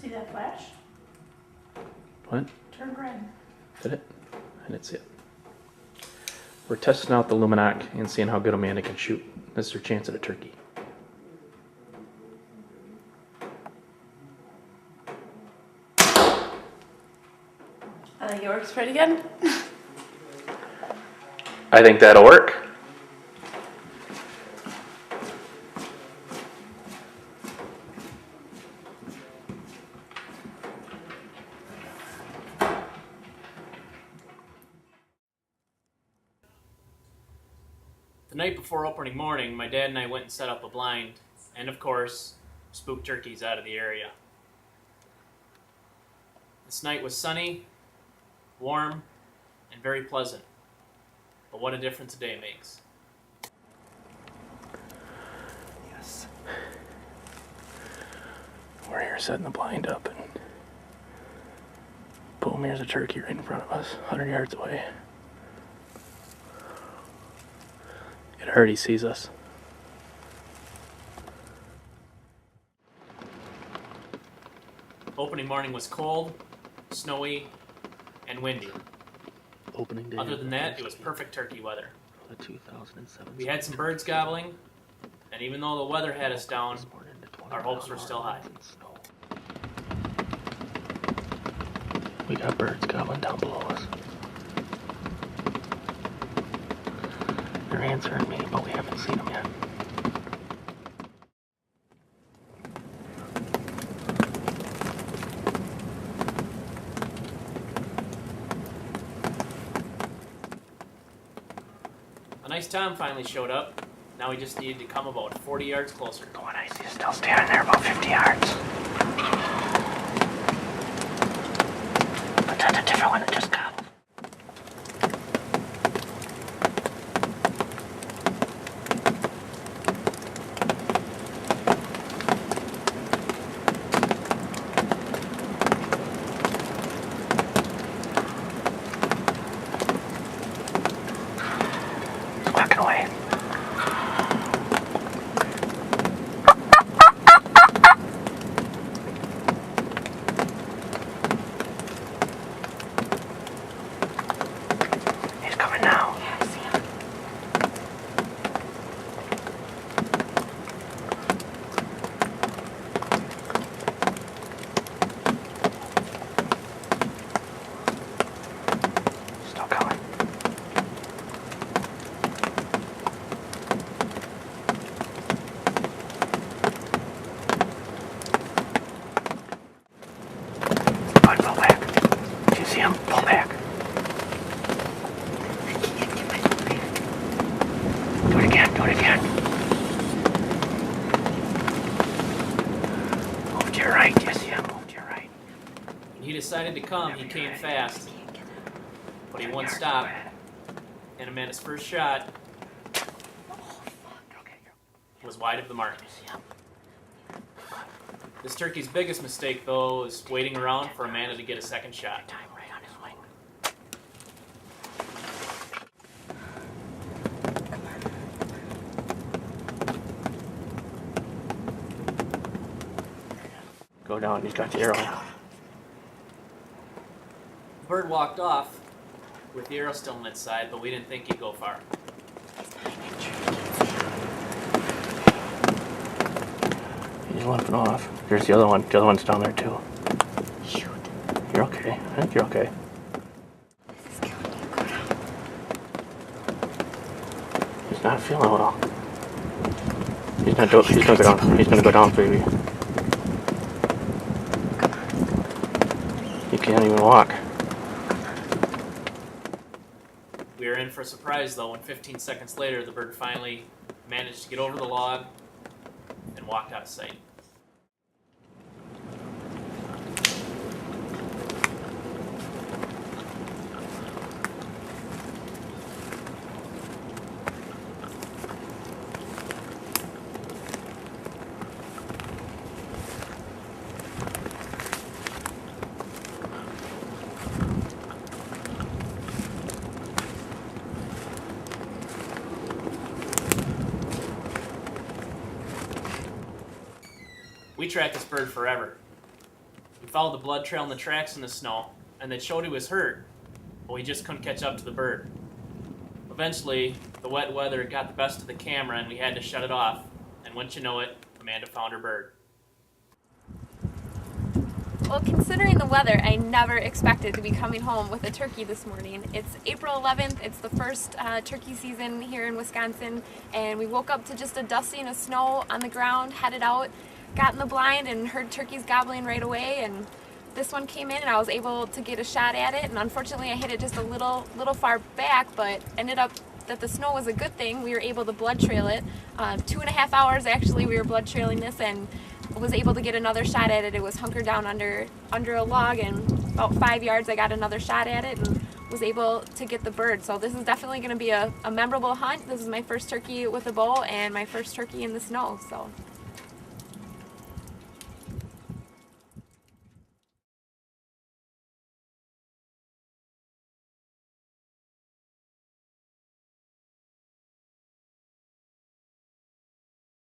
See that flash? What? Turned red. Did it? I didn't see it. We're testing out the Luminac and seeing how good Amanda can shoot. This is her chance at a turkey. I think it works pretty good. I think that'll work. The night before opening morning, my dad and I went and set up a blind, and of course, spooked turkeys out of the area. This night was sunny, warm, and very pleasant. But what a difference a day makes. Yes. We're here setting the blind up, and boom, here's a turkey right in front of us, 100 yards away. It already sees us. Opening morning was cold, snowy, and windy. Opening day. Other than that, it was perfect turkey weather. The 2007. We had some birds gobbling, and even though the weather had us down, our hopes were still high. We got birds gobbling down below us. They're answering me, but we haven't seen them yet. A nice Tom finally showed up. Now we just needed to come about 40 yards closer. Go on, I see you still standing there about 50 yards. But that's a different one that just gobbled. It's walking away. He's coming now. Yeah, I see him. Still coming. Go ahead, pull back. Do you see him? Pull back. Do it again, do it again. Move to your right, do you see him? Move to your right. When he decided to come, he came fast, but he wouldn't stop. And Amanda's first shot was wide of the mark. This turkey's biggest mistake, though, is waiting around for Amanda to get a second shot. Time right on his wing. Go down, he's got the arrow. The bird walked off with the arrow still on its side, but we didn't think he'd go far. He's limping off. Here's the other one. The other one's down there too. Shoot. You're okay. I think you're okay. This is killing you. Go down. He's not feeling well. He's gonna go down. He's gonna go down, baby. He can't even walk. We were in for a surprise, though, when 15 seconds later, the bird finally managed to get over the log and walked out of sight. We tracked this bird forever. We We followed the blood trail and the tracks in the snow, and they showed he was hurt, but we just couldn't catch up to the bird. Eventually, the wet weather got the best of the camera and we had to shut it off, and wouldn't you know it, Amanda found her bird. Well, considering the weather, I never expected to be coming home with a turkey this morning. It's April 11th, it's the first turkey season here in Wisconsin, and we woke up to just a dusting of snow on the ground, headed out, got in the blind and heard turkeys gobbling right away, and this one came in and I was able to get a shot at it, and unfortunately I hit it just a little far back, but ended up that the snow was a good thing. We were able to blood trail it. 2.5 hours actually we were blood trailing this, and was able to get another shot at it. It was hunkered down under a log, and about 5 yards I got another shot at it and was able to get the bird. So this is definitely going to be a memorable hunt. This is my first turkey with a bow and my first turkey in the snow. So